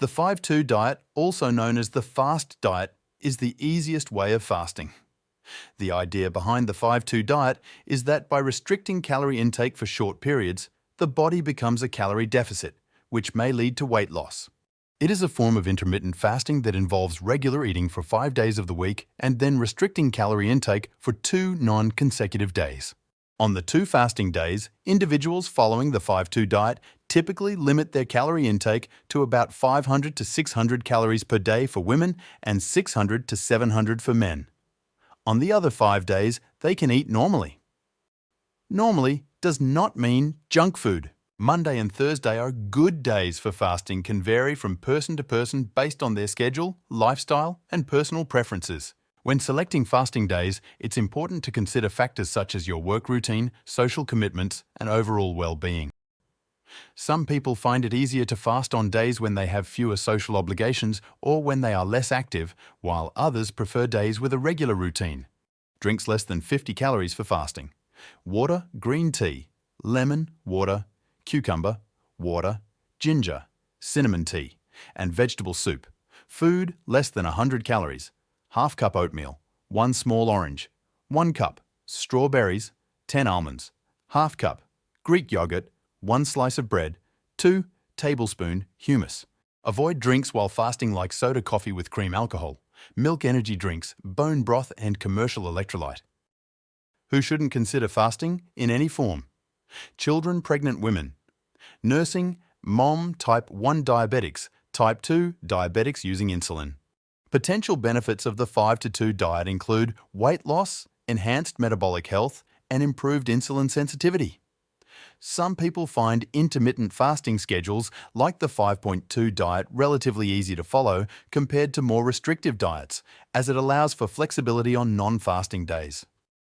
The 5-2 diet, also known as the fast diet, is the easiest way of fasting. The idea behind the 5-2 diet is that by restricting calorie intake for short periods, the body becomes a calorie deficit, which may lead to weight loss. It is a form of intermittent fasting that involves regular eating for 5 days of the week and then restricting calorie intake for 2 non-consecutive days. On the 2 fasting days, individuals following the 5-2 diet typically limit their calorie intake to about 500 to 600 calories per day for women and 600 to 700 for men. On the other 5 days, they can eat normally. Normally does not mean junk food. Monday and Thursday are good days for fasting can vary from person to person based on their schedule, lifestyle, and personal preferences. When selecting fasting days, it's important to consider factors such as your work routine, social commitments, and overall well-being. Some people find it easier to fast on days when they have fewer social obligations or when they are less active, while others prefer days with a regular routine. Drinks less than 50 calories for fasting. Water, green tea, lemon, water, cucumber, water, ginger, cinnamon tea, and vegetable soup. Food less than 100 calories. Half cup oatmeal, 1 small orange, 1 cup strawberries, 10 almonds, half cup Greek yogurt, 1 slice of bread, 2 tablespoon hummus. Avoid drinks while fasting like soda coffee with cream alcohol, milk energy drinks, bone broth, and commercial electrolyte. Who shouldn't consider fasting in any form? Children, pregnant women. Nursing, mom, type 1 diabetics, type 2 diabetics using insulin. Potential benefits of the 5-2 diet include weight loss, enhanced metabolic health, and improved insulin sensitivity. Some people find intermittent fasting schedules like the 5.2 diet relatively easy to follow compared to more restrictive diets, as it allows for flexibility on non-fasting days.